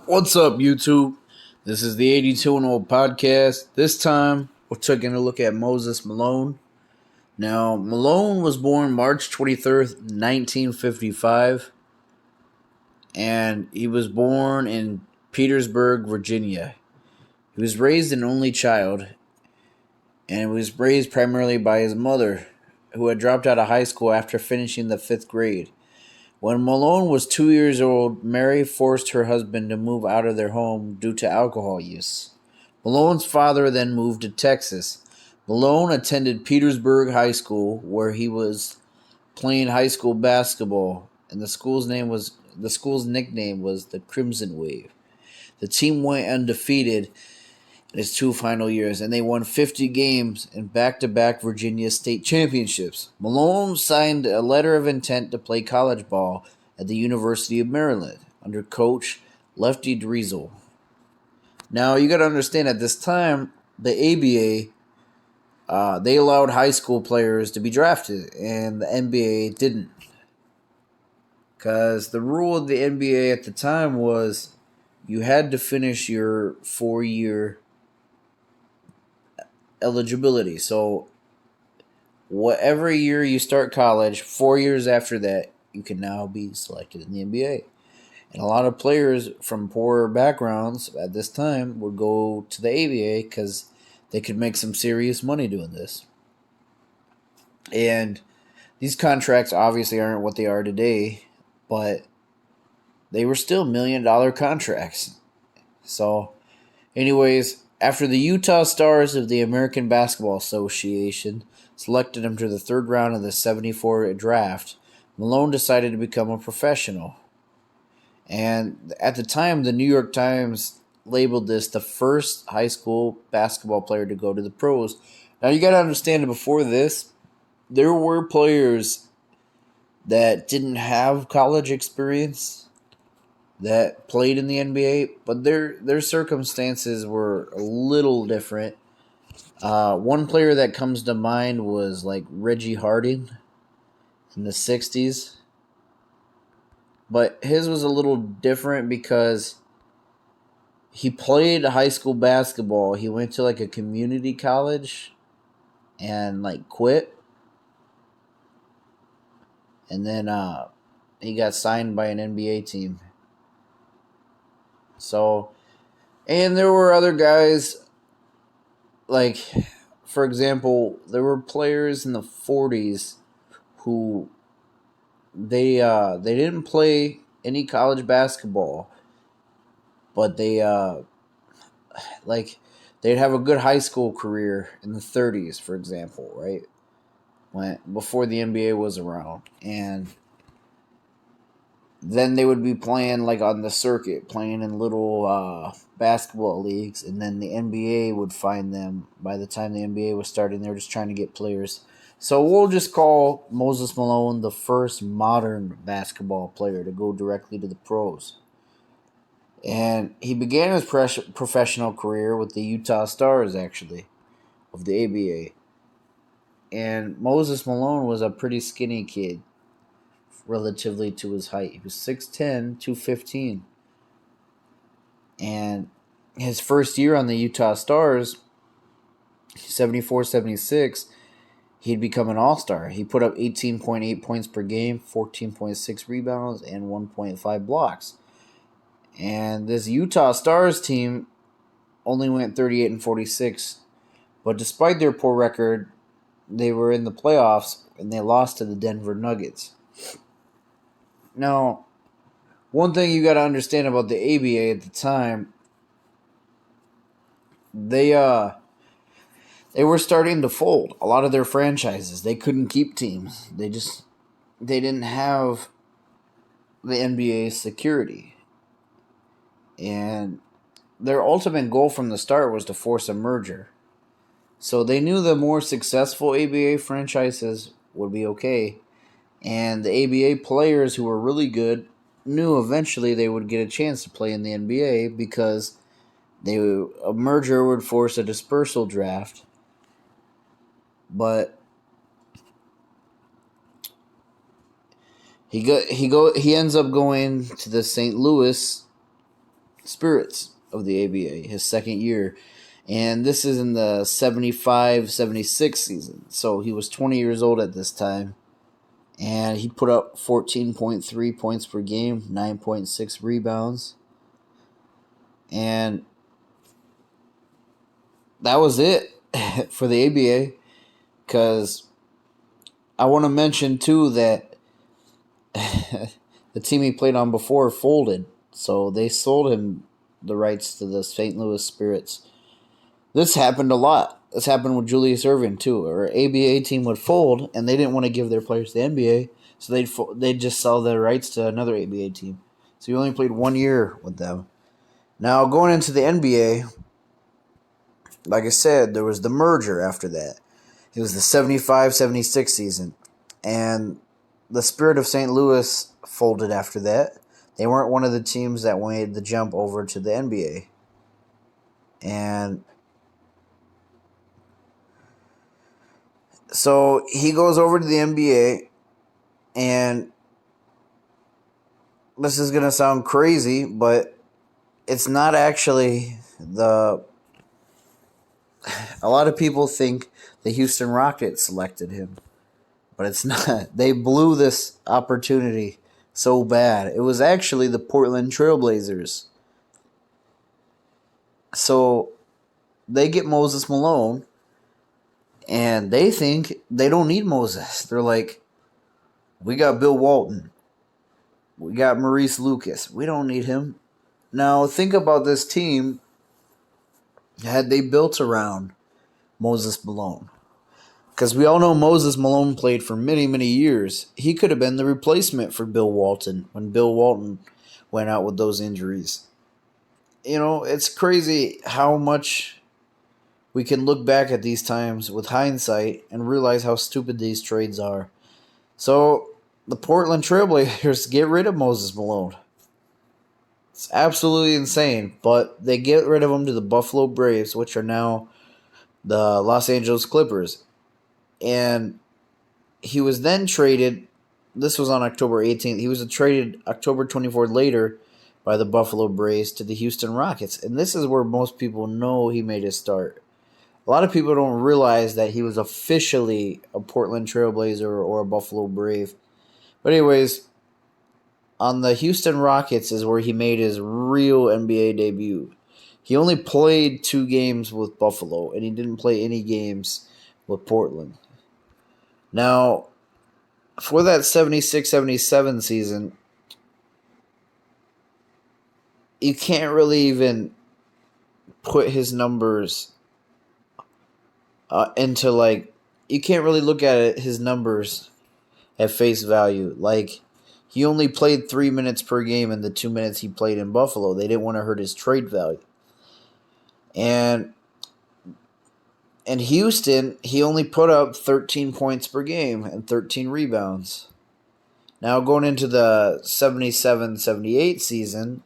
What's up, YouTube? This is the 82 and Old podcast. This time, we're taking a look at Moses Malone. Now, Malone was born March 23rd, 1955, and he was born in Petersburg, Virginia. He was raised an only child, and was raised primarily by his mother, who had dropped out of high school after finishing the 5th grade. When Malone was 2 years old, Mary forced her husband to move out of their home due to alcohol use. Malone's father then moved to Texas. Malone attended Petersburg High School, where he was playing high school basketball, and the school's nickname was the Crimson Wave. The team went undefeated in its two final years, and they won 50 games in back-to-back Virginia state championships. Malone signed a letter of intent to play college ball at the University of Maryland under coach Lefty Driesell. Now, you got to understand, at this time, the ABA, they allowed high school players to be drafted, and the NBA didn't. Because the rule of the NBA at the time was you had to finish your 4-year eligibility. So, whatever year you start college, 4 years after that, you can now be selected in the NBA. And a lot of players from poorer backgrounds at this time would go to the ABA because they could make some serious money doing this. And these contracts obviously aren't what they are today, but they were still $1 million contracts. So, anyways, after the Utah Stars of the American Basketball Association selected him to the third round of the 74 draft, Malone decided to become a professional. And at the time, the New York Times labeled this the first high school basketball player to go to the pros. Now, you got to understand that before this, there were players that didn't have college experience that played in the NBA, but their circumstances were a little different. One player that comes to mind was like Reggie Harding in the 60s. But his was a little different because he played high school basketball. He went to like a community college and like quit. And then he got signed by an NBA team. So, and there were other guys, like, for example, there were players in the 40s who they didn't play any college basketball, but they'd have a good high school career in the 30s, for example, right? Before the NBA was around, and then they would be playing like on the circuit, playing in little basketball leagues, and then the NBA would find them. By the time the NBA was starting, they were just trying to get players. So we'll just call Moses Malone the first modern basketball player to go directly to the pros. And he began his professional career with the Utah Stars, actually, of the ABA. And Moses Malone was a pretty skinny kid relatively to his height. He was 6'10", 215. And his first year on the Utah Stars, 74-76, he'd become an all-star. He put up 18.8 points per game, 14.6 rebounds, and 1.5 blocks. And this Utah Stars team only went 38-46. But despite their poor record, they were in the playoffs, and they lost to the Denver Nuggets. Now, one thing you got to understand about the ABA at the time, they were starting to fold. A lot of their franchises, they couldn't keep teams. They didn't have the NBA's security. And their ultimate goal from the start was to force a merger. So they knew the more successful ABA franchises would be okay. And the ABA players who were really good knew eventually they would get a chance to play in the NBA because a merger would force a dispersal draft. But he ends up going to the St. Louis Spirits of the ABA, his second year. And this is in the 75-76 season. So he was 20 years old at this time. And he put up 14.3 points per game, 9.6 rebounds. And that was it for the ABA. Because I want to mention, too, that the team he played on before folded. So they sold him the rights to the St. Louis Spirits. This happened a lot. This happened with Julius Erving, too. Our ABA team would fold, and they didn't want to give their players to the NBA, so they'd just sell their rights to another ABA team. So he only played 1 year with them. Now, going into the NBA, like I said, there was the merger after that. It was the 75-76 season, and the Spirit of St. Louis folded after that. They weren't one of the teams that made the jump over to the NBA. And so he goes over to the NBA, and this is going to sound crazy, but it's not actually a lot of people think the Houston Rockets selected him, but it's not. They blew this opportunity so bad. It was actually the Portland Trailblazers. So they get Moses Malone, and they think they don't need Moses. They're like, we got Bill Walton. We got Maurice Lucas. We don't need him. Now, think about this team had they built around Moses Malone. Because we all know Moses Malone played for many, many years. He could have been the replacement for Bill Walton when Bill Walton went out with those injuries. You know, it's crazy how much we can look back at these times with hindsight and realize how stupid these trades are. So, the Portland Trailblazers get rid of Moses Malone. It's absolutely insane, but they get rid of him to the Buffalo Braves, which are now the Los Angeles Clippers. And he was then traded, this was on October 18th, he was traded October 24th later by the Buffalo Braves to the Houston Rockets. And this is where most people know he made his start. A lot of people don't realize that he was officially a Portland Trailblazer or a Buffalo Brave. But anyways, on the Houston Rockets is where he made his real NBA debut. He only played 2 games with Buffalo, and he didn't play any games with Portland. Now, for that 76-77 season, you can't really even put his numbers into, like, you can't really look at it, his numbers at face value. Like, he only played 3 minutes per game in the 2 minutes he played in Buffalo. They didn't want to hurt his trade value. And in Houston, he only put up 13 points per game and 13 rebounds. Now, going into the 77-78 season,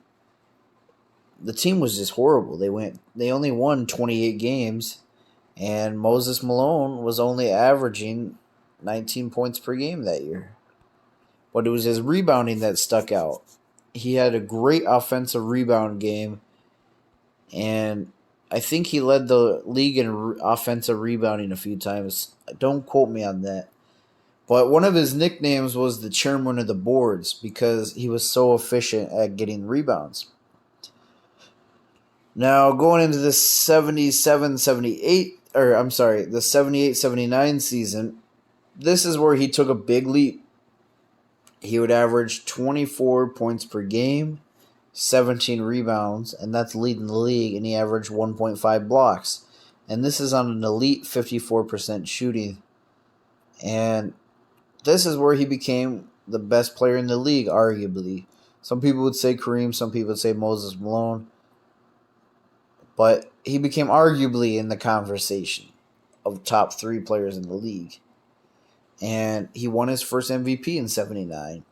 the team was just horrible. They only won 28 games, and Moses Malone was only averaging 19 points per game that year. But it was his rebounding that stuck out. He had a great offensive rebound game, and I think he led the league in offensive rebounding a few times. Don't quote me on that. But one of his nicknames was the chairman of the boards because he was so efficient at getting rebounds. Now, going into the 77-78, the 78-79 season, this is where he took a big leap. He would average 24 points per game, 17 rebounds, and that's leading the league, and he averaged 1.5 blocks. And this is on an elite 54% shooting. And this is where he became the best player in the league, arguably. Some people would say Kareem, some people would say Moses Malone. But he became arguably in the conversation of top 3 players in the league. And he won his first MVP in 79.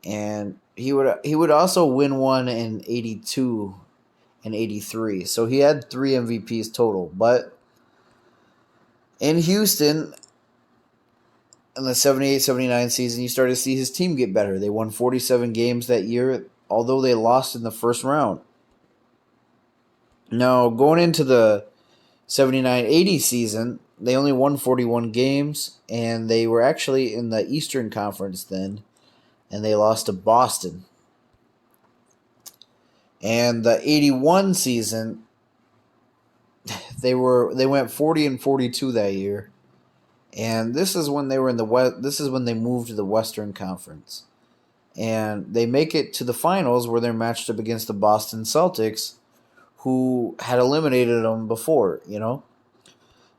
And he would also win one in 82 and 83. So he had 3 MVPs total. But in Houston, in the 78-79 season, you started to see his team get better. They won 47 games that year. although they lost in the first round. Now, going into the 79-80 season, they only won 41 games, and they were actually in the Eastern Conference then, and they lost to Boston. And the 81 season, they went 40-42 that year. And this is when they were in the West. This is when they moved to the Western Conference, and they make it to the finals where they're matched up against the Boston Celtics, who had eliminated them before.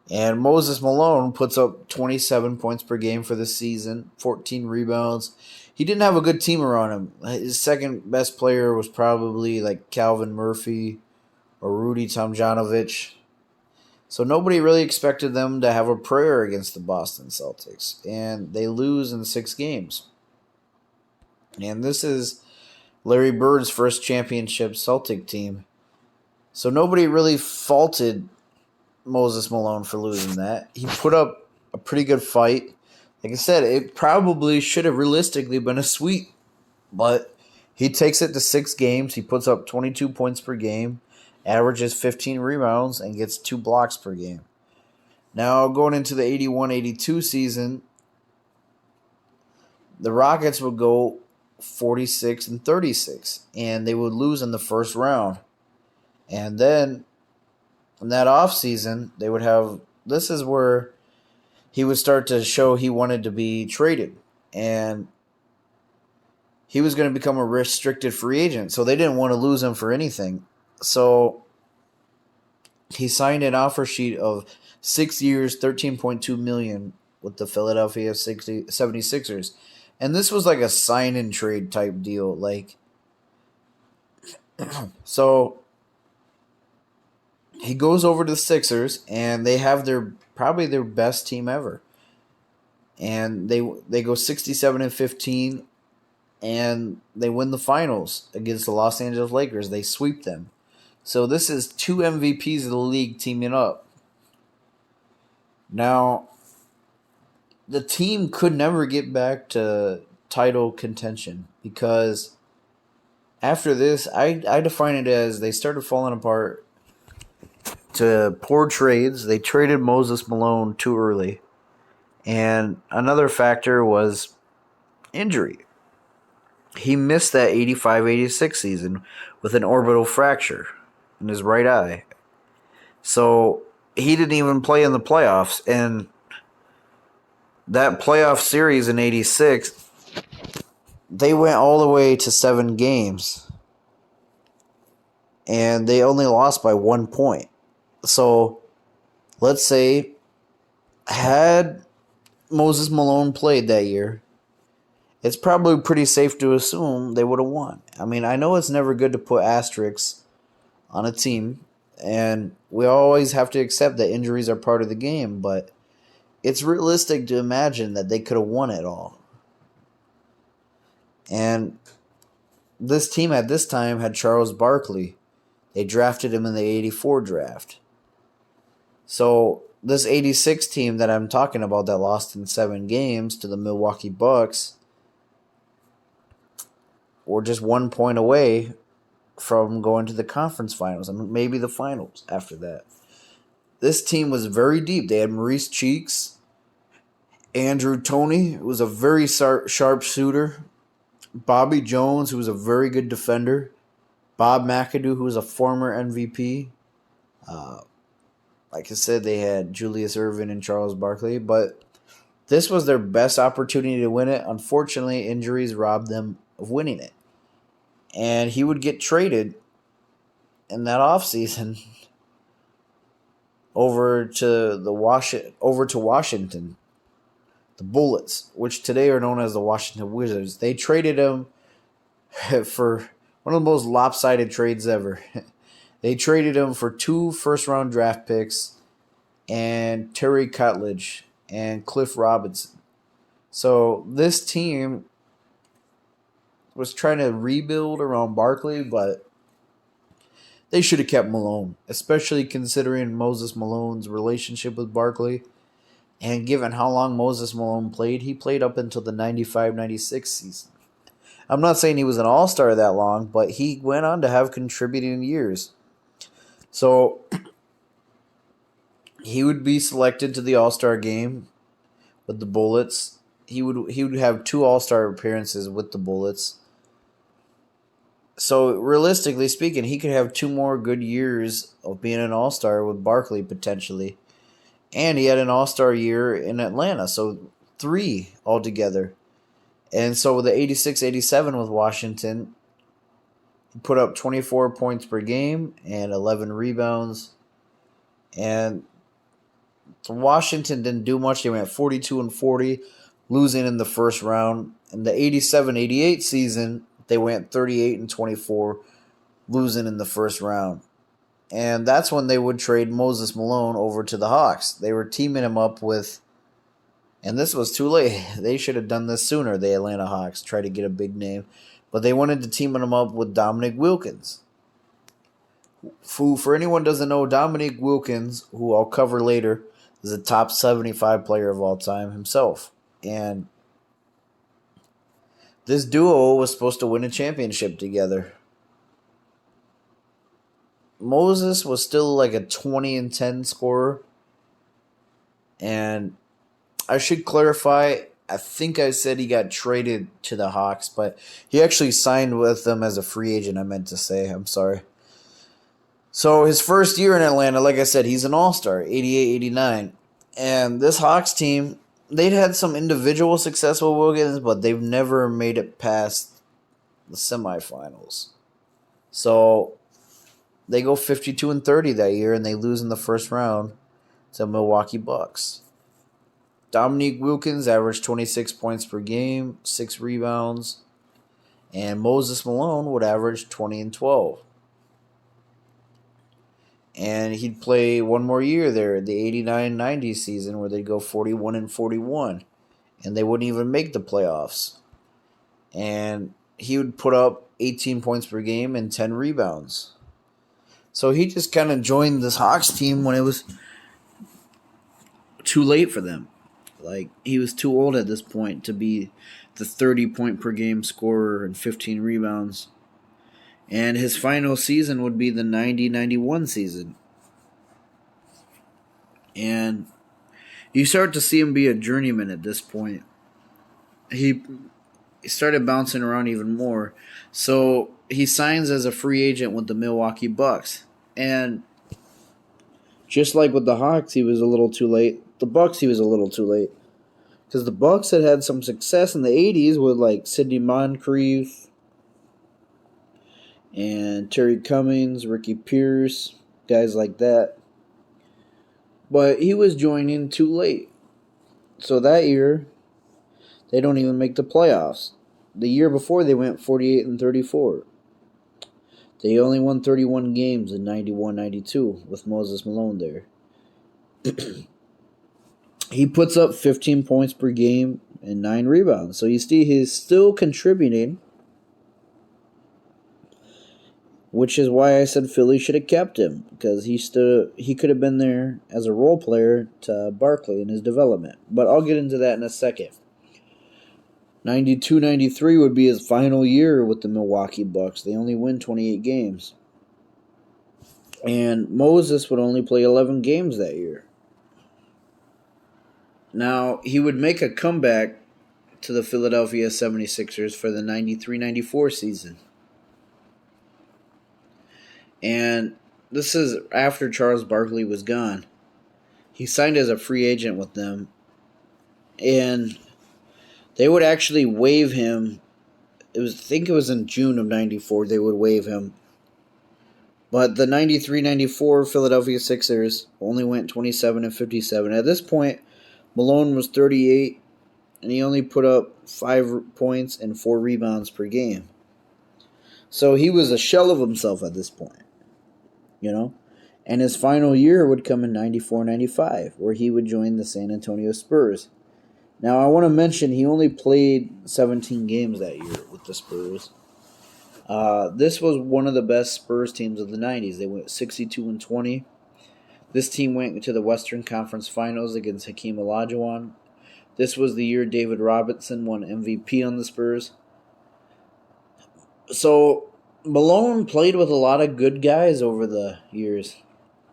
And Moses Malone puts up 27 points per game for the season, 14 rebounds. He didn't have a good team around him. His second best player was probably like Calvin Murphy or Rudy Tomjanovich. So nobody really expected them to have a prayer against the Boston Celtics. And they lose in 6 games. And this is Larry Bird's first championship Celtic team. So nobody really faulted Moses Malone for losing that. He put up a pretty good fight. Like I said, it probably should have realistically been a sweep. But he takes it to 6 games. He puts up 22 points per game, averages 15 rebounds, and gets 2 blocks per game. Now, going into the 81-82 season, the Rockets would go 46-36, and they would lose in the first round. And then, in that offseason, they would have... This is where he would start to show he wanted to be traded. And he was going to become a restricted free agent, so they didn't want to lose him for anything. So he signed an offer sheet of 6 years, $13.2 million with the Philadelphia 76ers. And this was like a sign and trade type deal. So he goes over to the Sixers, and they have probably their best team ever. And they go 67-15, and they win the finals against the Los Angeles Lakers. They sweep them. So this is 2 MVPs of the league teaming up. Now, the team could never get back to title contention because after this, I define it as they started falling apart to poor trades. They traded Moses Malone too early. And another factor was injury. He missed that 85-86 season with an orbital fracture in his right eye. So he didn't even play in the playoffs. And that playoff series in 86, they went all the way to 7 games. And they only lost by 1 point. So let's say had Moses Malone played that year, it's probably pretty safe to assume they would have won. I mean, I know it's never good to put asterisks on a team, and we always have to accept that injuries are part of the game, but it's realistic to imagine that they could have won it all. And this team at this time had Charles Barkley. They drafted him in the 84 draft. So this 86 team that I'm talking about that lost in 7 games to the Milwaukee Bucks were just 1 point away from going to the conference finals and maybe the finals after that. This team was very deep. They had Maurice Cheeks, Andrew Toney, who was a very sharp shooter, Bobby Jones, who was a very good defender, Bob McAdoo, who was a former MVP. Like I said, they had Julius Erving and Charles Barkley, but this was their best opportunity to win it. Unfortunately, injuries robbed them of winning it. And he would get traded in that offseason over to Washington, the Bullets, which today are known as the Washington Wizards. They traded him for one of the most lopsided trades ever. They traded him for 2 first-round draft picks and Terry Cutledge and Cliff Robinson. So this team was trying to rebuild around Barkley, but they should have kept Malone, especially considering Moses Malone's relationship with Barkley. And given how long Moses Malone played, he played up until the 95-96 season. I'm not saying he was an all-star that long, but he went on to have contributing years. So he would be selected to the all-star game with the Bullets. He would have 2 all-star appearances with the Bullets. So realistically speaking, he could have 2 more good years of being an all-star with Barkley potentially. And he had an all-star year in Atlanta, so 3 altogether. And so with the 86-87 with Washington, he put up 24 points per game and 11 rebounds. And Washington didn't do much. They went 42-40, losing in the first round. In the 87-88 season, they went 38-24, losing in the first round. And that's when they would trade Moses Malone over to the Hawks. They were teaming him up with, and this was too late. They should have done this sooner, the Atlanta Hawks, try to get a big name. But they wanted to team him up with Dominique Wilkins. Who, for anyone who doesn't know, Dominique Wilkins, who I'll cover later, is a top 75 player of all time himself. And this duo was supposed to win a championship together. Moses was still like a 20-10 scorer. And I should clarify, I think I said he got traded to the Hawks, but he actually signed with them as a free agent, I meant to say. I'm sorry. So his first year in Atlanta, like I said, he's an all-star, 88-89. And this Hawks team, they'd had some individual success with Wilkins, but they've never made it past the semifinals. So they go 52-30 that year, and they lose in the first round to Milwaukee Bucks. Dominique Wilkins averaged 26 points per game, 6 rebounds, and Moses Malone would average 20 and 12. And he'd play one more year there, the 89-90 season, where they'd go 41-41, and they wouldn't even make the playoffs. And he would put up 18 points per game and 10 rebounds. So he just kind of joined this Hawks team when it was too late for them. Like, he was too old at this point to be the 30-point per game scorer and 15 rebounds. And his final season would be the 90-91 season. And you start to see him be a journeyman at this point. He started bouncing around even more. So he signs as a free agent with the Milwaukee Bucks. And just like with the Hawks, he was a little too late. The Bucks, he was a little too late. Because the Bucks had some success in the 80s with like Sidney Moncrief and Terry Cummings, Ricky Pierce, guys like that. But he was joining too late. So that year, they don't even make the playoffs. The year before, they went 48-34. They only won 31 games in 91-92 with Moses Malone there. He puts up 15 points per game and 9 rebounds. So you see he's still contributing, which is why I said Philly should have kept him, because he could have been there as a role player to Barkley in his development. But I'll get into that in a second. 92-93 would be his final year with the Milwaukee Bucks. They only win 28 games. And Moses would only play 11 games that year. Now, he would make a comeback to the Philadelphia 76ers for the 93-94 season. And this is after Charles Barkley was gone. He signed as a free agent with them. And they would actually waive him. I think it was in June of 94 they would waive him. But the 93-94 Philadelphia Sixers only went 27-57. At this point, Malone was 38, and he only put up 5 points and 4 rebounds per game. So he was a shell of himself at this point, you know? And his final year would come in 94-95, where he would join the San Antonio Spurs. Now, I want to mention he only played 17 games that year with the Spurs. This was one of the best Spurs teams of the 90s. They went 62-20. This team went to the Western Conference Finals against Hakeem Olajuwon. This was the year David Robinson won MVP on the Spurs. So Malone played with a lot of good guys over the years.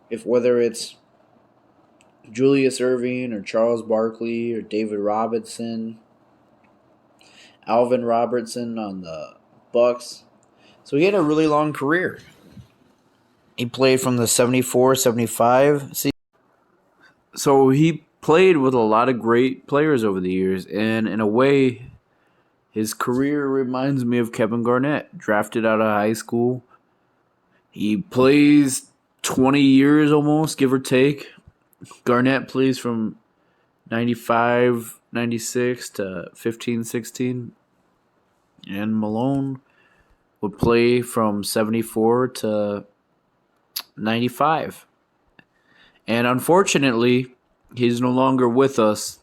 If whether it's Julius Irving or Charles Barkley or David Robinson, Alvin Robertson on the Bucks. So he had a really long career. He played from the 74, 75 season. So he played with a lot of great players over the years, and in a way, his career reminds me of Kevin Garnett, drafted out of high school. He plays 20 years almost, give or take. Garnett plays from 95, 96 to 15, 16. And Malone would play from 74 to 95. And unfortunately, he's no longer with us.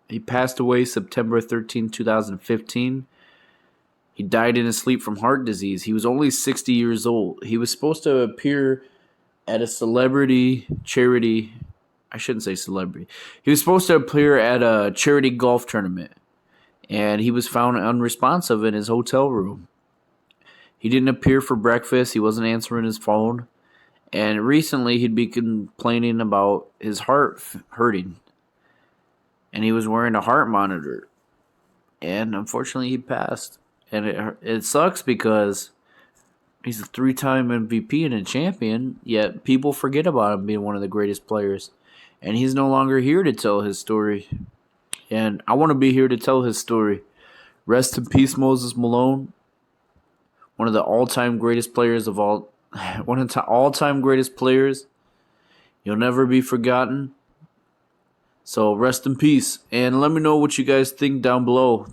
He passed away September 13, 2015. He died in his sleep from heart disease. He was only 60 years old. He was supposed to appear at a celebrity charity. I shouldn't say celebrity. He was supposed to appear at a charity golf tournament, and he was found unresponsive in his hotel room. He didn't appear for breakfast. He wasn't answering his phone. And recently, he'd be complaining about his heart hurting. And he was wearing a heart monitor. And unfortunately, he passed. And it sucks because he's a 3-time MVP and a champion, yet people forget about him being one of the greatest players. And he's no longer here to tell his story. And I want to be here to tell his story. Rest in peace, Moses Malone. One of the all-time greatest players of all. One of the all-time greatest players. You'll never be forgotten. So rest in peace. And let me know what you guys think down below.